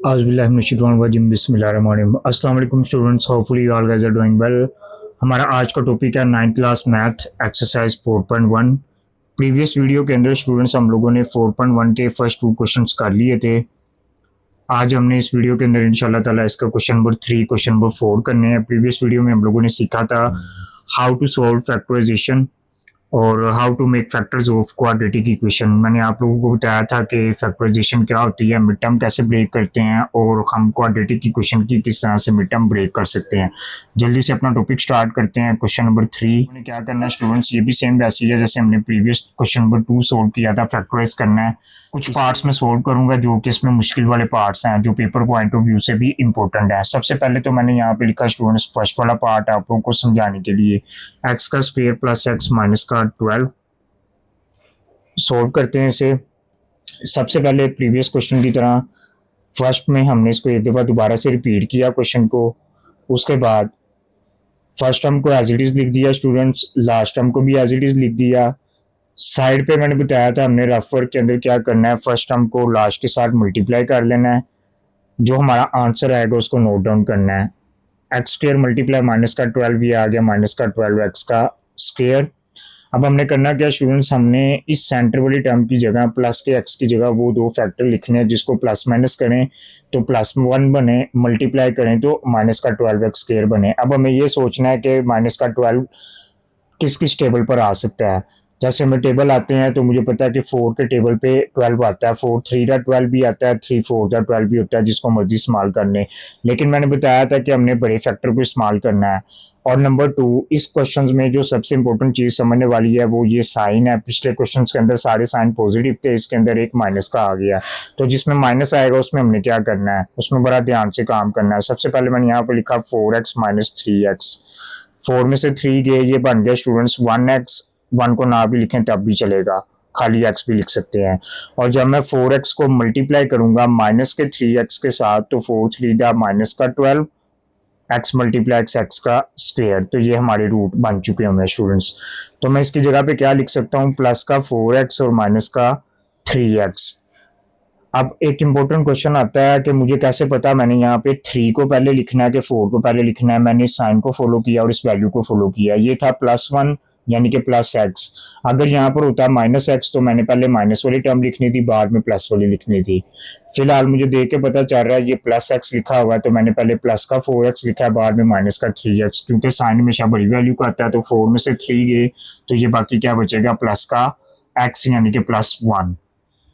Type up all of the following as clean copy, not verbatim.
Auzubillahiminash-shaytanir-rajim, बिस्मिल्लाहिर्रहमानिर्रहीम। अस्सलाम वालेकुम students, hopefully all guys are doing well. हमारा आज का टॉपिक है 9th class math exercise 4.1। Previous video के अंदर स्टूडेंट्स हम लोगों ने 4.1 के फर्स्ट 2 क्वेश्चंस कर लिए थे। आज हमने इस वीडियो के अंदर इंशाल्लाह ताला इसका क्वेश्चन नंबर 3 क्वेश्चन नंबर 4 करने हैं। प्रीवियस वीडियो में हम लोगों ने सीखा था हाउ टू सॉल्व फैक्टराइजेशन और how to make factors of quadratic equation. मैंने आप लोगों को बताया था कि फैक्टराइजेशन क्या होती है, मिड टर्म कैसे ब्रेक करते हैं और हम क्वाड्रेटिक इक्वेशन की किस तरह से मिड टर्म ब्रेक कर सकते हैं। जल्दी से अपना टॉपिक स्टार्ट करते हैं। क्वेश्चन नंबर 3 हमने क्या करना है स्टूडेंट्स, ये भी सेम वैसे ही है जैसे हमने प्रीवियस क्वेश्चन नंबर 2 सोल्व किया था। फैक्टराइज करना है, कुछ पार्ट्स में सोल्व करूंगा जो कि इसमें मुश्किल वाले पार्ट्स हैं, जो पेपर पॉइंट ऑफ व्यू से भी इंपॉर्टेंट है। सबसे पहले तो मैंने यहाँ पे लिखा स्टूडेंट्स फर्स्ट वाला पार्ट आप लोगों को समझाने के लिए, एक्स का स्क्वायर प्लस एक्स माइनस का 12। सोल्व करते हैं इसे। सबसे पहले प्रीवियस क्वेश्चन की तरह फर्स्ट में हमने इसको एक दफ़ा दोबारा से रिपीट किया क्वेश्चन को। उसके बाद फर्स्ट टर्म को एज इट इज़ लिख दिया स्टूडेंट्स, लास्ट टर्म को भी एज इट इज़ लिख दिया। साइड पे मैंने बताया था हमने रफ वर्क के अंदर क्या करना है, फर्स्ट टर्म को लास्ट के साथ मल्टीप्लाई कर लेना है, जो हमारा आंसर आएगा उसको नोट डाउन करना है। एक्स स्क्वायर मल्टीप्लाई माइनस का 12 भी आ गया, माइनस का 12 एक्स का स्क्वायर। अब हमने करना क्या स्टूडेंट्स, हमने इस सेंटर वाली टर्म की जगह प्लस के एक्स की जगह वो दो फैक्टर लिखने हैं, जिसको प्लस माइनस करें तो +1 बने, मल्टीप्लाई करें तो माइनस का 12 एक्स स्क्वायर बने। अब हमें ये सोचना है कि माइनस का 12 किस किस टेबल पर आ सकता है। जैसे हमें टेबल आते हैं तो मुझे पता है कि 4 के टेबल पे 12 आता है, 4 3 का 12 भी आता है, 3 4 का 12 भी होता है, जिसको मर्जी इस्तेमाल करने। लेकिन मैंने बताया था कि हमने बड़े फैक्टर को इस्तेमाल करना है। और नंबर 2, इस क्वेश्चन में जो सबसे इंपॉर्टेंट चीज समझने वाली है वो ये साइन है। पिछले क्वेश्चन के अंदर सारे साइन पॉजिटिव थे, इसके अंदर एक माइनस का आ गया, तो जिसमें माइनस आएगा उसमें हमने क्या करना है, उसमें बड़ा ध्यान से काम करना है। सबसे पहले मैंने यहाँ पर लिखा 4x माइनस 3x, 4 में से 3 गए, ये बन गया स्टूडेंट्स 1x। 1 को ना भी लिखें तब भी चलेगा, खाली x भी लिख सकते हैं। और जब मैं 4x को मल्टीप्लाई करूंगा माइनस के 3x के साथ, तो 4 3 का माइनस का 12 x मल्टीप्लाई x का स्क्वायर, तो ये हमारे रूट बन चुके होंगे स्टूडेंट्स। तो मैं इसकी जगह पे क्या लिख सकता हूँ, प्लस का 4x और माइनस का 3x। अब एक इंपॉर्टेंट क्वेश्चन आता है कि मुझे कैसे पता, मैंने यहाँ पे 3 को पहले लिखना है कि 4 को पहले लिखना है। मैंने इस साइन को फॉलो किया और इस वैल्यू को फॉलो किया। ये था +1 यानी कि प्लस एक्स। अगर यहाँ पर होता माइनस एक्स तो मैंने पहले माइनस वाली टर्म लिखनी थी, बाद में प्लस वाली लिखनी थी। फिलहाल मुझे देख के पता चल रहा है ये प्लस एक्स लिखा हुआ है, तो मैंने पहले प्लस का 4x लिखा है, बाद में माइनस का 3x, क्योंकि साइन हमेशा बड़ी वैल्यू का आता है। तो 4 में से 3 गए तो ये बाकी क्या बचेगा, प्लस का x यानी कि +1।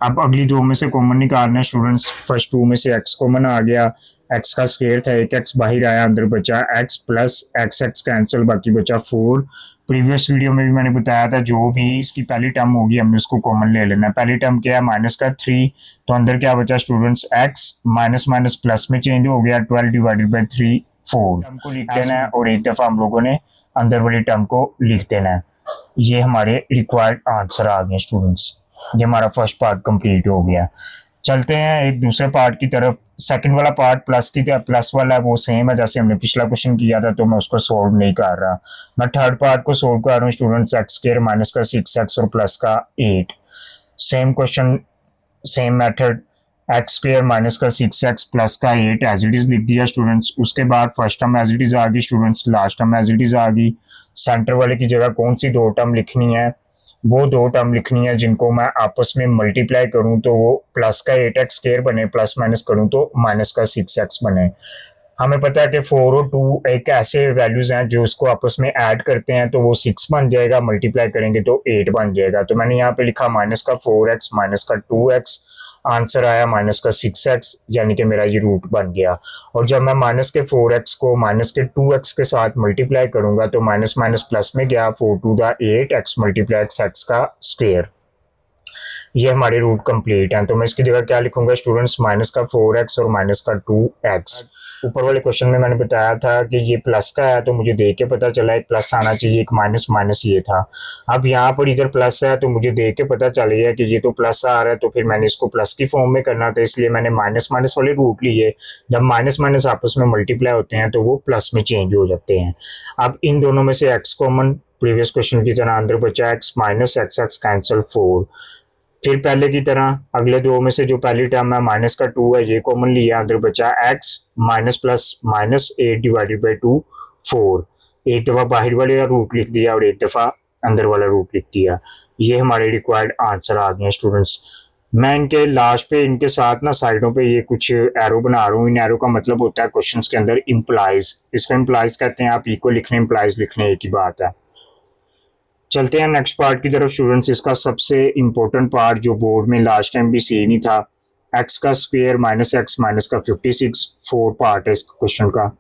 अब अगली 2 में से कॉमन निकालना है स्टूडेंट्स। फर्स्ट 2 में से x कॉमन आ गया, x का स्क्वायर था, एक x बाहर आया, अंदर बचा x प्लस x कैंसिल, बाकी बचा 4। प्रीवियस वीडियो में भी मैंने बताया था जो भी इसकी पहली टर्म होगी हमने उसको कॉमन ले लेना है। पहली टर्म क्या है, माइनस का 3, तो अंदर क्या बचा students x, minus minus plus में चेंज हो गया, 12 डिवाइडेड बाई 3 4। टर्म को लिख देना है और एक दफा हम लोगों ने अंदर वाली टर्म को लिख देना है। ये हमारे रिक्वायर्ड आंसर आ गए स्टूडेंट्स। ये हमारा फर्स्ट पार्ट कंप्लीट हो गया। चलते हैं एक दूसरे पार्ट की तरफ। सेकंड वाला पार्ट प्लस वाला वो सेम है जैसे हमने पिछला क्वेश्चन किया था, तो मैं उसको सोल्व नहीं कर रहा। मैं थर्ड पार्ट को सोल्व कर रहा हूँ स्टूडेंट्स। एक्स स्क्वायर माइनस का 6x और प्लस का 8, same question same method. X square minus का 6x प्लस का 8 एज इट इज लिख दिया स्टूडेंट्स। उसके बाद first term as it is आ गई students, last term as it is आ गई। सेंटर वाले की जगह कौन सी 2 टर्म लिखनी है, वो 2 टर्म लिखनी है जिनको मैं आपस में मल्टीप्लाई करूं तो वो प्लस का 8x स्क्वायर बने, प्लस माइनस करूं तो माइनस का 6x बने। हमें पता है कि 4 और 2 एक ऐसे वैल्यूज हैं जो उसको आपस में ऐड करते हैं तो वो 6 बन जाएगा, मल्टीप्लाई करेंगे तो 8 बन जाएगा। तो मैंने यहाँ पे लिखा माइनस का 4x माइनस का 2x, आंसर आया माइनस का 6x, यानी कि मेरा ये रूट बन गया। और जब मैं माइनस के 4x को माइनस के 2x के साथ मल्टीप्लाई करूंगा तो माइनस माइनस प्लस में गया, 4 2 का 8 x मल्टीप्लाई x का स्क्वायर। ये हमारे रूट कंप्लीट हैं। तो मैं इसकी जगह क्या लिखूंगा स्टूडेंट्स, माइनस का 4x और माइनस का 2x। ऊपर वाले क्वेश्चन में मैंने बताया था कि ये प्लस का है, तो मुझे देख के पता चला एक प्लस आना चाहिए, एक माइनस माइनस ये था। अब यहाँ पर इधर प्लस है तो मुझे देख के पता चल गया कि ये तो प्लस आ रहा है, तो फिर मैंने इसको प्लस की फॉर्म में करना था, इसलिए मैंने माइनस माइनस वाले रूट लिए। जब माइनस माइनस आपस में मल्टीप्लाई होते हैं तो वो प्लस में चेंज हो जाते हैं। अब इन दोनों में से एक्स कॉमन, प्रीवियस क्वेश्चन की तरह अंदर बचा एक्स माइनस एक्स कैंसिल 4। फिर पहले की तरह अगले दो में से जो पहली टर्म है माइनस का 2 है ये कॉमन लिया, अंदर बचा x minus plus minus 8 divided by 2 4। एक दफ़ा बाहर वाले का रूट लिख दिया और एक दफ़ा अंदर वाला रूट लिख दिया। ये हमारे रिक्वायर्ड आंसर आ गए स्टूडेंट्स। मैं इनके लास्ट पे इनके साथ ना साइडों पे ये कुछ एरो बना रहा हूँ। इन एरो का मतलब होता है क्वेश्चंस के अंदर इम्प्लाइज, इसको इम्प्लाइज कहते हैं। आप इक्वल लिखने इम्प्लाइज लिखने एक ही बात है। चलते हैं नेक्स्ट पार्ट की तरफ स्टूडेंट्स। इसका सबसे इंपॉर्टेंट पार्ट जो बोर्ड में लास्ट टाइम भी सेम ही था, एक्स का स्क्वायर माइनस एक्स माइनस का 56। 4 पार्ट है इस क्वेश्चन का।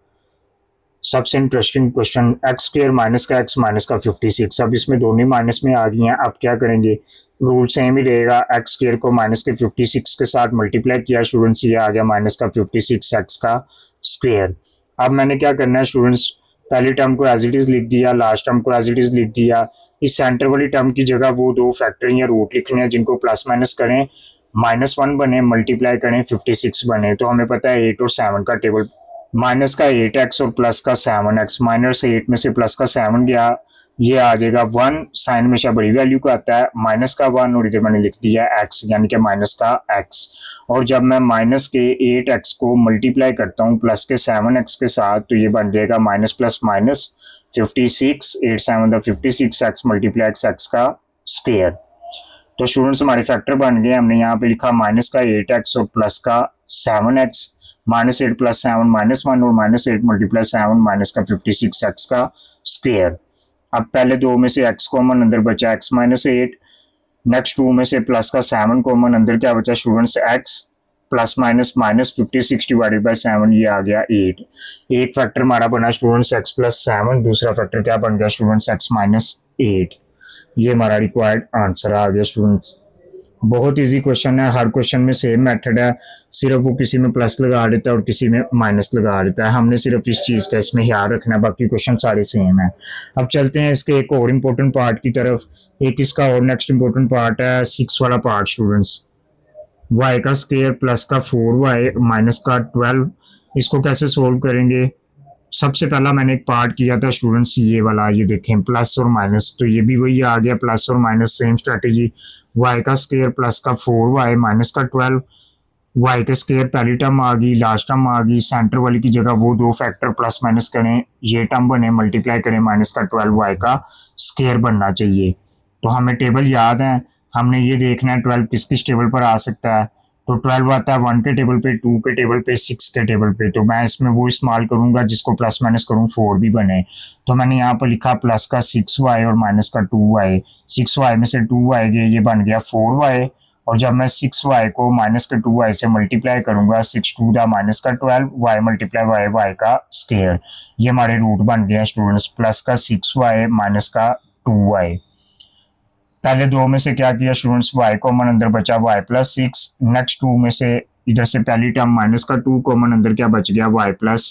सबसे interesting question, x square minus का एक्स माइनस का 56। अब इसमें दोनों माइनस में आ गई हैं। अब क्या करेंगे, रूल सेम ही रहेगा। एक्स स्क्वायर को माइनस के 56 के साथ मल्टीप्लाई किया स्टूडेंट्स, ये आ गया माइनस का 56 एक्स का स्क्वायर। अब मैंने क्या करना है स्टूडेंट्स, पहली टर्म को एज इट इज लिख दिया, लास्ट टर्म को एज इट इज लिख दिया। इस सेंटर वाली टर्म की जगह वो दो फैक्टर या रूट लिखने हैं जिनको प्लस माइनस करें, -1 बने, मल्टीप्लाई करें 56 बने। तो हमें पता है 8 और 7 का टेबल, माइनस का 8x और प्लस का 7x। माइनस 8 में से प्लस का 7 गया, ये आ जाएगा 1। साइन हमेशा बड़ी वैल्यू का आता है, माइनस का 1 और इधर मैंने लिख दिया x यानी कि माइनस का x। और जब मैं माइनस के 8x को मल्टीप्लाई करता हूँ प्लस के 7x के साथ तो ये बन जाएगा minus plus minus 56। 8 7 56x multiply x का स्क्वायर। तो स्टूडेंट्स हमारे फैक्टर बन गए। हमने यहाँ पे लिखा माइनस का 8x और प्लस का 7x, -8 + 7 -1 और -8 × 7 माइनस का 56x का स्क्वायर। अब पहले दो में से x कॉमन, अंदर बचा x -8। नेक्स्ट टू में से प्लस का 7 कॉमन, अंदर क्या बचा students x plus minus -56 divided by 7, ये आ गया 8। एक फैक्टर हमारा बना स्टूडेंट्स x + 7, दूसरा फैक्टर क्या बन गया स्टूडेंट्स x - 8। ये हमारा रिक्वायर्ड आंसर आ गया स्टूडेंट्स। बहुत इजी क्वेश्चन है, हर क्वेश्चन में सेम मेथड है, सिर्फ वो किसी में प्लस लगा देता है और किसी में माइनस लगा देता है। हमने सिर्फ इस चीज़ का इसमें ख्याल रखना है, बाकी क्वेश्चन सारे सेम है। अब चलते हैं इसके एक और इम्पोर्टेंट पार्ट की तरफ। एक इसका और नेक्स्ट इम्पोर्टेंट पार्ट है 6 वाला पार्ट स्टूडेंट्स, y का स्क्वायर प्लस का 4y माइनस का 12। इसको कैसे सोल्व करेंगे, सबसे पहला मैंने एक पार्ट किया था स्टूडेंट्स ये वाला, ये देखें प्लस और माइनस, तो ये भी वही आ गया प्लस और माइनस, सेम स्ट्रेटेजी। y का स्क्वायर प्लस का 4y माइनस का 12, y के स्क्वायर पहली टर्म आ गई, लास्ट टर्म आ गई, सेंटर वाली की जगह वो दो फैक्टर प्लस माइनस करें, ये टर्म बने, मल्टीप्लाई करें माइनस का 12, y का स्क्वायर बनना चाहिए। तो हमें टेबल याद है, हमने ये देखना है 12 किस किस टेबल पर आ सकता है। तो 12 आता है 1 के टेबल पे, 2 के टेबल पे, 6 के टेबल पे। तो मैं इसमें वो इस्तेमाल करूंगा जिसको प्लस माइनस करूँ 4 भी बने। तो मैंने यहाँ पर लिखा प्लस का 6y और माइनस का 2y। 6y में से 2y गए, ये बन गया 4y। और जब मैं 6y को माइनस के 2y से मल्टीप्लाई करूंगा, 6 2 दा माइनस का 12, y मल्टीप्लाई y का स्क्वायर। ये हमारे रूट बन गया स्टूडेंट्स, प्लस का 6y माइनस का 2y। पहले दो में से क्या किया स्टूडेंट्स, y कॉमन, अंदर बचा y + 6। नेक्स्ट टू में से इधर से पहली टर्म माइनस का 2 कॉमन, अंदर क्या बच गया y +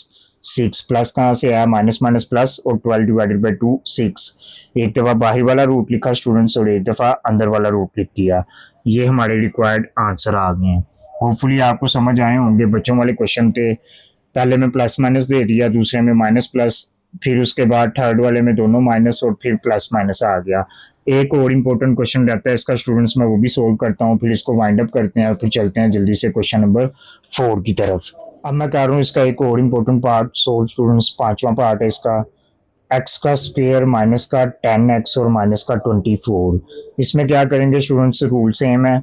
6। प्लस कहाँ से आया, माइनस माइनस प्लस, और 12 डिवाइडेड बाई 2 6। एक दफ़ा बाहर वाला रूट लिखा स्टूडेंट्स और एक दफ़ा अंदर वाला रूट लिख दिया। ये हमारे रिक्वायर्ड आंसर आ गए हैं। होपफुली आपको समझ आए होंगे। बच्चों वाले क्वेश्चन थे, पहले में प्लस माइनस दे दिया, दूसरे में माइनस प्लस, फिर उसके बाद थर्ड वाले में दोनों माइनस और फिर प्लस माइनस आ गया। एक और इम्पोर्टेंट क्वेश्चन रहता है इसका स्टूडेंट्स, मैं वो भी सोल्व करता हूँ, फिर इसको वाइंड अप करते हैं और फिर चलते हैं जल्दी से क्वेश्चन नंबर 4 की तरफ। अब मैं कर रहा हूँ इसका एक और इम्पोर्टेंट पार्ट सोल्व स्टूडेंट्स, 5वां पार्ट है इसका, एक्स का स्क्वायर माइनस का 10x और माइनस का 24। इसमें क्या करेंगे स्टूडेंट्स, रूल सेम है,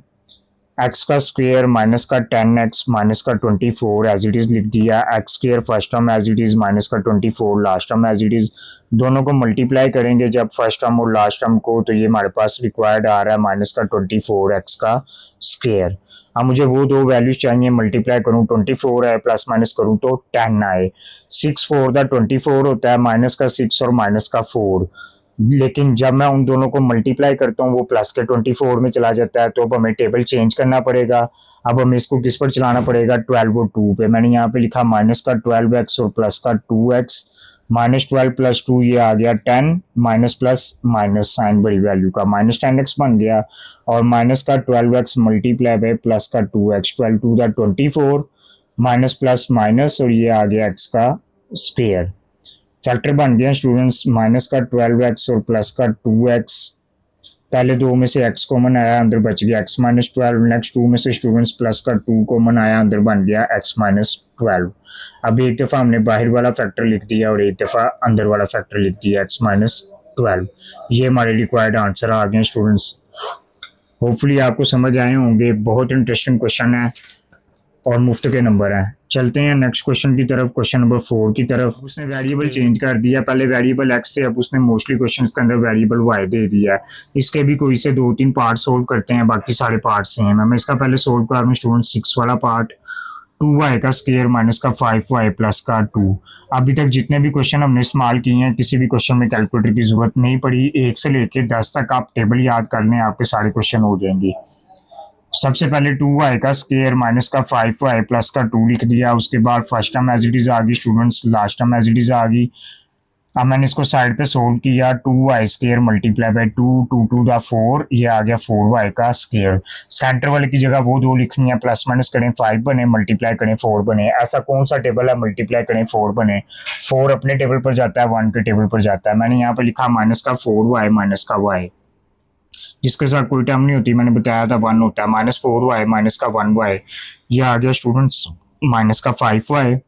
एक्स का स्क्वायर माइनस का 10x माइनस का 24 एज इट इज लिख दिया। X square first term as it is, minus का 24 last term as it is. दोनों को मल्टीप्लाई करेंगे जब फर्स्ट टर्म और लास्ट टर्म को, तो ये हमारे पास रिक्वायर्ड आ रहा है माइनस का 24 एक्स का स्क्वायर। अब मुझे वो दो वैल्यूज चाहिए, मल्टीप्लाई करूँ 24 है, प्लस माइनस करूँ तो 10 आए। 6 4 दा 24 होता है, माइनस का 6 और माइनस का 4। लेकिन जब मैं उन दोनों को मल्टीप्लाई करता हूँ वो प्लस के 24 में चला जाता है, तो अब हमें टेबल चेंज करना पड़ेगा। अब हमें इसको किस पर चलाना पड़ेगा, 12 और 2 पे। मैंने यहाँ पे लिखा माइनस का 12x और प्लस का 2x, -12 + 2 ये आ गया 10, माइनस प्लस माइनस, साइन बड़ी वैल्यू का, -10x बन गया। और माइनस का 12x मल्टीप्लाई बाय प्लस का 2x, 12 2 दा 24, माइनस प्लस माइनस, और ये आ गया x का स्क्वायर। फैक्टर बन गया स्टूडेंट्स, माइनस का 12x और प्लस का 2x, पहले दो में से x कॉमन आया, अंदर बच गया x-12। नेक्स्ट टू में से स्टूडेंट्स प्लस का 2 कॉमन आया, अंदर बन गया x-12। अब एक दफ़ा हमने बाहर वाला फैक्टर लिख दिया और एक दफ़ा अंदर वाला फैक्टर लिख दिया x-12। ये हमारे रिक्वायर्ड आंसर आ गए स्टूडेंट्स। होपफुली आपको समझ आए होंगे। बहुत इंटरेस्टिंग क्वेश्चन है और मुफ्त के नंबर हैं। चलते हैं नेक्स्ट क्वेश्चन की तरफ, क्वेश्चन नंबर 4 की तरफ। उसने वेरिएबल चेंज कर दिया, पहले वेरिएबल x थे, अब उसने मोस्टली क्वेश्चन के अंदर वेरिएबल y दे दिया है। इसके भी कोई से 2-3 पार्ट सोल्व करते हैं, बाकी सारे पार्ट सेम है। मैं इसका पहले सोल्व कर रहा हूँ स्टूडेंट 6 वाला पार्ट। 2y का स्क्वायर माइनस का 5y प्लस का 2। अभी तक जितने भी क्वेश्चन हमने इस्तेमाल किए हैं, किसी भी क्वेश्चन में कैलकुलेटर की जरूरत नहीं पड़ी। 1 से लेकर 10 तक आप टेबल याद कर लें, आपके सारे क्वेश्चन हो जाएंगे। सबसे पहले 2y का स्क्वायर माइनस का 5y प्लस का 2 लिख दिया। उसके बाद first term as it is आ गई students, last term as it is आ गई। अब मैंने इसको साइड पे सोल्व किया। 2y square multiply by 2, 2 to the 4, ये आ गया 4y का स्क्वायर। सेंटर वाले की जगह वो दो लिखनी है, प्लस माइनस करें 5 बने, मल्टीप्लाई करें 4 बने। ऐसा कौन सा टेबल है मल्टीप्लाई करें 4 बने? 4 अपने टेबल पर जाता है, 1 के टेबल पर जाता है। मैंने यहाँ पर लिखा माइनस का 4y माइनस का y, जिसके साथ कोई टर्म नहीं होती, मैंने बताया था 1 होता है। माइनस 4y माइनस का 1y, ये आ गया स्टूडेंट्स माइनस का 5y।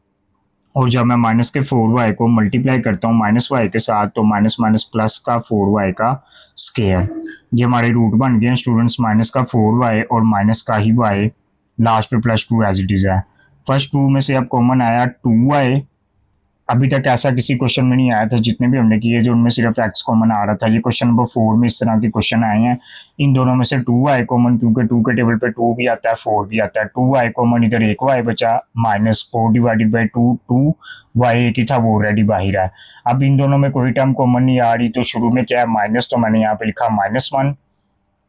और जब मैं माइनस के 4y को मल्टीप्लाई करता हूँ माइनस y के साथ, तो माइनस माइनस प्लस का 4y का स्क्वायर। ये हमारे रूट बन गए स्टूडेंट्स, माइनस का 4y और माइनस का ही y, लास्ट पे प्लस 2 एज इट इज है। फर्स्ट 2 में से अब कॉमन आया 2y। अभी तक ऐसा किसी क्वेश्चन में नहीं आया था जितने भी हमने किए थे, उनमें सिर्फ x कॉमन आ रहा था। ये क्वेश्चन नंबर 4 में इस तरह के क्वेश्चन आए हैं। इन दोनों में से 2y कॉमन, क्योंकि 2 के टेबल पे 2 भी आता है 4 भी आता है। 2y कॉमन, इधर एक y बचा, माइनस 4 डिवाइडेड बाई 2, 2y एक ही था वो ऑलरेडी बाहर है। अब इन दोनों में कोई टर्म कॉमन नहीं आ रही, तो शुरू में क्या है माइनस, तो मैंने यहाँ पे लिखा -1।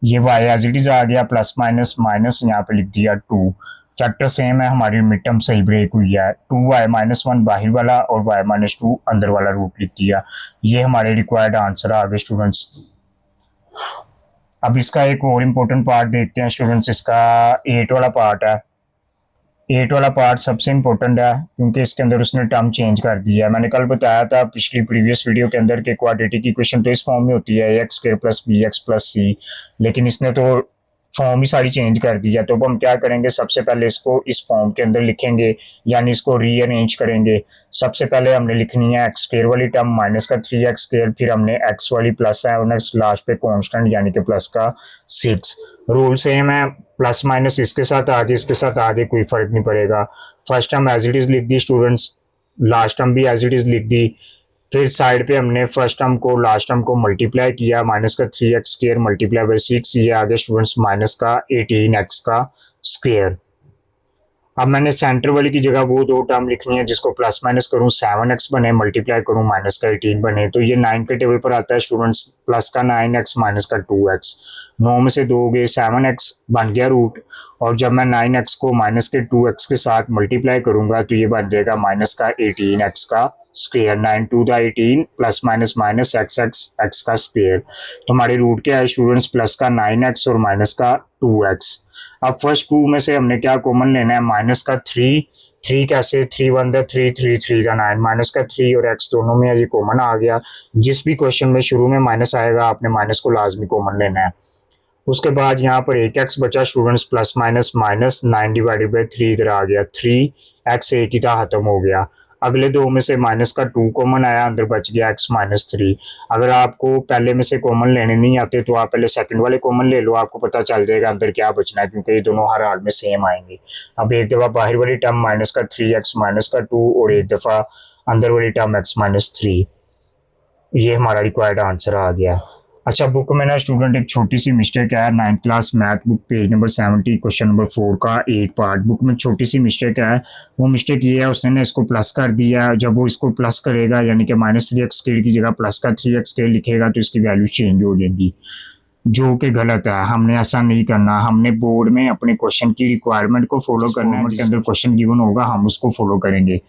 ये y एज इट इज आ गया, प्लस माइनस माइनस यहाँ पे लिख दिया 2। फैक्टर सेम है, हमारी मिड टर्म सही ब्रेक हुई है। 2y-1 बाहर वाला और y-2 अंदर वाला रूट लिख दिया। ये हमारे रिक्वायर्ड आंसर आ गए स्टूडेंट्स। अब इसका एक और इम्पोर्टेंट पार्ट देखते हैं स्टूडेंट्स, इसका 8 वाला पार्ट है। 8 वाला पार्ट सबसे इम्पोर्टेंट है क्योंकि इसके अंदर उसने टर्म चेंज कर दिया है। मैंने कल बताया था पिछली प्रीवियस वीडियो के अंदर कि क्वाड्रेटिक इक्वेशन तो इस फॉर्म में होती है ax square plus bx plus c, लेकिन इसने तो फॉर्म ही सारी चेंज कर दी है। तो अब हम क्या करेंगे, सबसे पहले इसको इस फॉर्म के अंदर लिखेंगे, यानी इसको रीअरेंज करेंगे। सबसे पहले हमने लिखनी है एक्स स्क्वायर वाली टर्म माइनस का 3x स्क्वायर, फिर हमने x वाली प्लस है और नेक्स्ट लास्ट पे कांस्टेंट यानी कि प्लस का 6। रूल सेम है, प्लस माइनस इसके साथ आगे इसके साथ आगे कोई फर्क नहीं पड़ेगा। First term as it is लिख दी स्टूडेंट्स, लास्ट टर्म भी एज इट इज लिख दी। फिर साइड पे हमने फर्स्ट टर्म को लास्ट टर्म को मल्टीप्लाई किया, माइनस का 3x स्क्वायर मल्टीप्लाई बाई 6, ये आ गया स्टूडेंट्स माइनस का 18x का स्क्वायर। अब मैंने सेंटर वाली की जगह वो दो टर्म लिखनी है, जिसको प्लस माइनस करूँ 7x बने, मल्टीप्लाई करूँ माइनस का 18 बने। तो ये 9 के टेबल पर आता है स्टूडेंट्स, प्लस का 9x माइनस का 2x। 9 में से 2 गए, 7x बन गया रूट। और जब मैं 9x को माइनस के 2x के साथ मल्टीप्लाई करूंगा तो ये बन जाएगा माइनस का 18x का square. 9 to the 18 plus minus minus x का स्क्वायर। तो हमारे रूट क्या है स्टूडेंट्स, प्लस का 9x और माइनस का 2x। अब फर्स्ट 2 में से हमने क्या कॉमन लेना है, माइनस का 3। 3 कैसे, 3 1 द 3, 3 3 द 9, माइनस का 3 और x दोनों में ये कॉमन आ गया। जिस भी क्वेश्चन में शुरू में माइनस आएगा आपने माइनस को लाजमी कॉमन लेना है। उसके बाद यहाँ पर एक x बचा students, plus minus minus 9 divided by 3 इधर आ गया, 3x एक ही था खत्म हो गया। अगले दो में से माइनस का 2 कॉमन आया, अंदर बच गया x माइनस 3। अगर आपको पहले में से कॉमन लेने नहीं आते तो आप पहले सेकंड वाले कॉमन ले लो, आपको पता चल जाएगा अंदर क्या बचना है, क्योंकि ये दोनों हर हाल में सेम आएंगे। अब एक दफ़ा बाहर वाली टर्म माइनस का 3x माइनस का 2 और एक दफ़ा अंदर वाली टर्म x माइनस 3, ये हमारा रिक्वायर्ड आंसर आ गया। अच्छा, बुक में ना स्टूडेंट एक छोटी सी मिस्टेक है, 9th class math book page number 70 question number 4 का 8 पार्ट बुक में छोटी सी मिस्टेक है। वो मिस्टेक ये है, उसने ना इसको प्लस कर दिया। जब वो इसको प्लस करेगा यानी कि माइनस 3x स्केल की जगह प्लस का 3x स्केल लिखेगा तो इसकी वैल्यू चेंज हो जाएगी, जो कि गलत है। हमने ऐसा नहीं करना, हमने बोर्ड में अपने क्वेश्चन की रिक्वायरमेंट को फॉलो करना है। जिसके अंदर क्वेश्चन गिवन होगा हम उसको फॉलो करेंगे।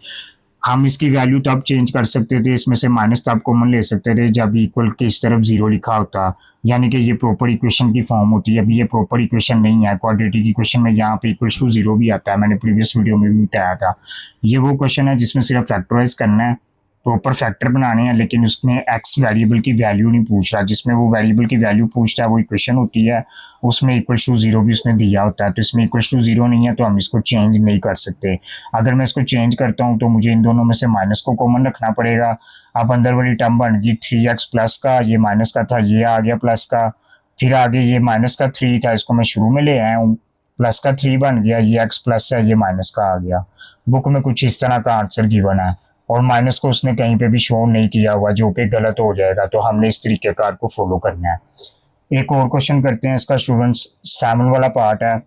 हम इसकी वैल्यू तब चेंज कर सकते थे, इसमें से माइनस तब कॉमन ले सकते थे जब इक्वल के इस तरफ 0 लिखा होता, यानी कि ये प्रॉपर इक्वेशन की फॉर्म होती है। अभी ये प्रॉपर इक्वेशन नहीं है, क्वाड्रेटिक इक्वेशन में यहाँ पे इक्वल टू 0 भी आता है, मैंने प्रीवियस वीडियो में भी बताया था। ये वो क्वेश्चन है जिसमें सिर्फ फैक्टराइज करना है प्रॉपर फैक्टर बनाने हैं, लेकिन उसमें एक्स वेरिएबल की वैल्यू नहीं पूछ रहा। जिसमें वो वेरिएबल की वैल्यू पूछता है वो इक्वेशन होती है, उसमें इक्वल टू जीरो भी उसने दिया होता है। तो इसमें इक्वल टू जीरो नहीं है तो हम इसको चेंज नहीं कर सकते। अगर मैं इसको चेंज करता हूँ तो मुझे इन दोनों में से माइनस को कॉमन रखना पड़ेगा। अब अंदर वाली टर्म बन गई 3x प्लस का, ये माइनस का था, ये आ गया प्लस का। फिर आगे ये माइनस का 3 था, इसको मैं शुरू में ले आया हूँ, प्लस का 3 बन गया, ये x प्लस है, ये माइनस का आ गया। बुक में कुछ इस तरह का आंसर गिवन है और माइनस को उसने कहीं पे भी शो नहीं किया हुआ, जो कि गलत हो जाएगा। तो हमने इस तरीके कार को फॉलो करना है। एक और क्वेश्चन करते हैं इसका स्टूडेंट्स। 7 वाला पार्ट है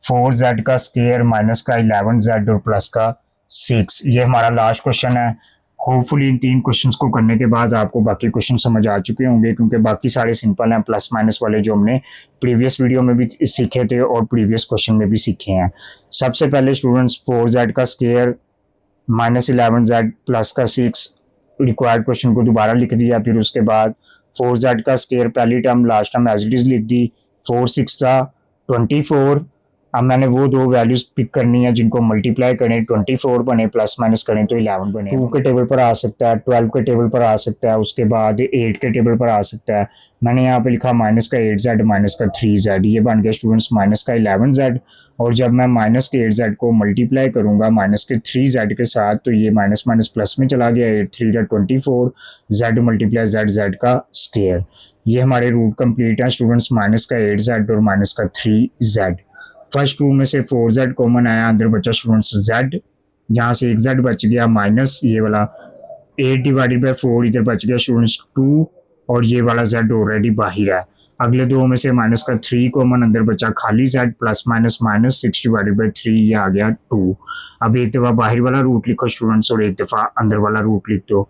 4z का स्क्वायर माइनस का 11z और प्लस का 6। ये हमारा लास्ट क्वेश्चन है। होपफुली इन 3 क्वेश्चंस को करने के बाद आपको बाकी क्वेश्चन समझ आ चुके होंगे, क्योंकि बाकी सारे सिंपल हैं, प्लस माइनस वाले जो हमने प्रीवियस वीडियो में भी सीखे थे और प्रीवियस क्वेश्चन में भी सीखे हैं। सबसे पहले स्टूडेंट्स 4z का स्क्वायर माइनस 11z प्लस का 6 रिक्वायर्ड क्वेश्चन को दोबारा लिख दिया। फिर उसके बाद 4z का स्क्वायर पहली term last term as it is लिख दी, 4 6 था 24। अब मैंने वो दो वैल्यूज पिक करनी है जिनको मल्टीप्लाई करें 24 बने, प्लस माइनस करें तो 11 बने। 2 के टेबल पर आ सकता है, 12 के टेबल पर आ सकता है, उसके बाद 8 के टेबल पर आ सकता है। मैंने यहाँ पे लिखा माइनस का 8z माइनस का 3z, ये बन गया स्टूडेंट्स माइनस का 11z। और जब मैं माइनस के 8z को मल्टीप्लाई करूंगा माइनस के 3z के साथ तो ये माइनस माइनस प्लस में चला गया, 8 3 24, z मल्टीप्लाई z का स्क्वायर। ये हमारे रूट कंप्लीट है स्टूडेंट्स, माइनस का 8z और माइनस का 3z। फर्स्ट टू में से 4z कॉमन आया, अंदर बचा स्टूडेंट्स z, यहाँ से एक z बच गया माइनस ये वाला 8 डिवाइडेड बाई 4 इधर बच गया स्टूडेंट्स 2 और ये वाला z ऑलरेडी बाहर है। अगले दो में से माइनस का 3 कॉमन, अंदर बचा खाली z, plus minus minus 6 divided by 3 ये आ गया 2। अब एक दफ़ा बाहर वाला रूट लिखो स्टूडेंट्स और एक दफ़ा अंदर वाला रूट लिख दो।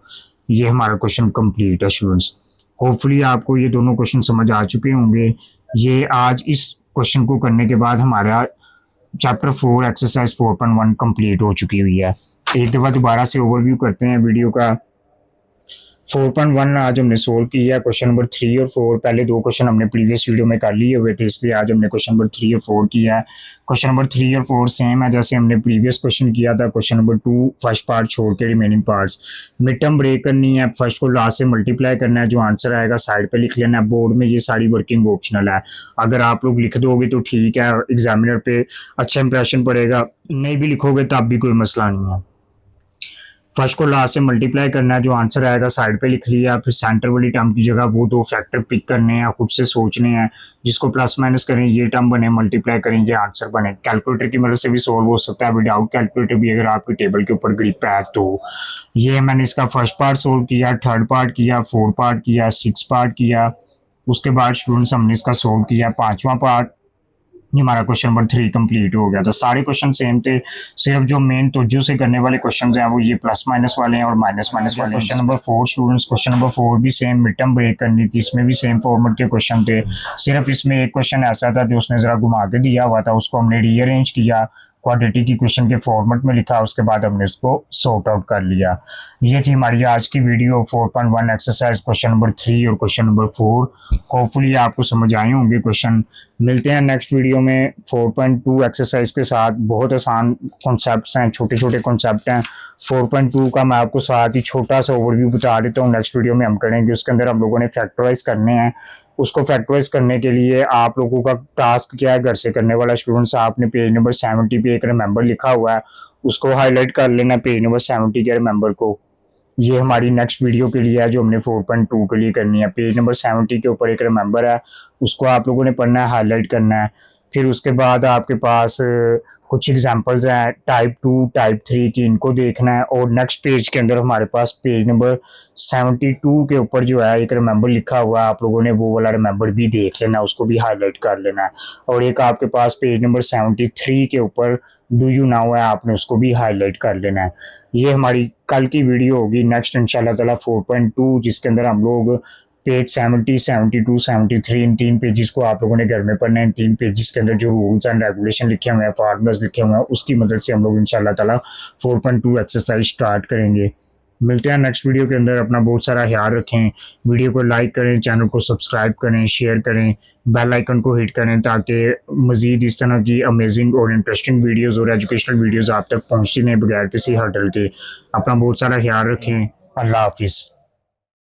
ये हमारा क्वेश्चन कंप्लीट है स्टूडेंट्स। होपफुली आपको ये दोनों क्वेश्चन समझ आ चुके होंगे। ये आज इस क्वेश्चन को करने के बाद हमारा चैप्टर 4 एक्सरसाइज 4.1 कंप्लीट हो चुकी हुई है। एक दफ़ा दोबारा से ओवरव्यू करते हैं वीडियो का। 4.1 आज हमने सोल्व किया। क्वेश्चन नंबर 3 और 4 पहले दो क्वेश्चन हमने प्रीवियस वीडियो में कर लिए हुए थे, इसलिए आज हमने क्वेश्चन नंबर 3 और 4 किया है। क्वेश्चन नंबर 3 और 4 सेम है जैसे हमने प्रीवियस क्वेश्चन किया था। क्वेश्चन नंबर 2 फर्स्ट पार्ट छोड़ के remaining parts mid term break करनी है, फर्स्ट को लास्ट से मल्टीप्लाई करना है, जो आंसर आएगा साइड पे लिख लेना है। बोर्ड में ये सारी वर्किंग ऑप्शनल है, अगर आप लोग लिख दोगे तो ठीक है, एग्जामिनर पे अच्छा इंप्रेशन पड़ेगा, नहीं भी लिखोगे तब भी कोई मसला नहीं है। फर्स्ट को लास्ट से मल्टीप्लाई करना है, जो आंसर आएगा साइड पे लिख लिया। फिर सेंटर वाली टर्म की जगह वो दो फैक्टर पिक करने हैं, खुद से सोचने हैं, जिसको प्लस माइनस करें ये टर्म बने, मल्टीप्लाई करें ये आंसर बने। कैलकुलेटर की मदद से भी सोल्व हो सकता है, विदाउट कैलकुलेटर भी अगर आपके टेबल के ऊपर ग्रिप है तो। ये मैंने इसका फर्स्ट पार्ट सोल्व किया, थर्ड पार्ट किया, 4 पार्ट किया, 6 पार्ट किया। उसके बाद स्टूडेंट्स हमने इसका सोल्व किया 5वां पार्ट। ये हमारा क्वेश्चन नंबर 3 कंप्लीट हो गया था। सारे क्वेश्चन सेम थे, सिर्फ जो मेन तवज्जो से करने वाले क्वेश्चन हैं वो ये प्लस माइनस वाले हैं और माइनस माइनस वाले। Question number 4 students, question number 4 भी सेम मिड टर्म ब्रेक करनी थी, इसमें भी सेम फॉर्मेट के क्वेश्चन थे। सिर्फ इसमें एक क्वेश्चन ऐसा था जो उसने जरा घुमा के दिया हुआ था, उसको हमने रीअरेंज किया, क्वाड्रेटिक इक्वेशन के फॉर्मेट में लिखा, उसके बाद हमने उसको सॉर्ट आउट कर लिया। ये थी हमारी आज की वीडियो 4.1 एक्सरसाइज क्वेश्चन नंबर 3 और क्वेश्चन नंबर 4। होपफुली आपको समझ आए होंगे क्वेश्चन। मिलते हैं नेक्स्ट वीडियो में 4.2 एक्सरसाइज के साथ। बहुत आसान कॉन्सेप्ट्स हैं, छोटे छोटे कॉन्सेप्ट हैं। 4.2 का मैं आपको साथ ही छोटा सा ओवरव्यू बता देता हूँ, नेक्स्ट वीडियो में हम करेंगे। उसके अंदर हम लोगों ने फैक्टराइज करने हैं। उसको फैक्टराइज करने के लिए आप लोगों का टास्क क्या है, घर से करने वाला स्टूडेंट्स, आपने पेज नंबर 70 पे एक रिमेंबर लिखा हुआ है, उसको हाईलाइट कर लेना पेज नंबर 70 के रिमेंबर को। ये हमारी नेक्स्ट वीडियो के लिए है जो हमने 4.2 के लिए करनी है। पेज नंबर 70 के ऊपर एक रिमेंबर है, उसको आप लोगों ने पढ़ना है, हाईलाइट करना है। फिर उसके बाद आपके पास कुछ एग्जांपल्स हैं टाइप 2 टाइप 3 की, इनको देखना है। और नेक्स्ट पेज के अंदर हमारे पास पेज नंबर 72 के ऊपर जो है एक रिमेंबर लिखा हुआ है, आप लोगों ने वो वाला रिमेंबर भी देख लेना, उसको भी हाईलाइट कर लेना है। और एक आपके पास पेज नंबर 73 के ऊपर डू यू नाउ है, आपने उसको भी हाईलाइट कर लेना है। ये हमारी कल की वीडियो होगी नेक्स्ट इंशाल्लाह ताला 4.2, जिसके अंदर हम लोग पेज 70, 72, 73 इन 3 पेजेस को आप लोगों ने घर में पढ़ना है। इन 3 पेजेस के अंदर जो रूल्स एंड रेगुलेशन लिखे हुए हैं, फार्मूलाज लिखे हुए हैं, उसकी मदद से हम लोग इंशाल्लाह ताला 4.2 एक्सरसाइज स्टार्ट करेंगे। मिलते हैं नेक्स्ट वीडियो के अंदर। अपना बहुत सारा ख्याल रखें, वीडियो को लाइक करें, चैनल को सब्सक्राइब करें, शेयर करें, बेल आइकन को हिट करें ताकि मज़ीद इस तरह की अमेजिंग और इंटरेस्टिंग वीडियोज़ और एजुकेशनल वीडियोज़ आप तक पहुँचती रहें बगैर किसी हर्डल के। अपना बहुत सारा ख्याल रखें। अल्लाह हाफिज़।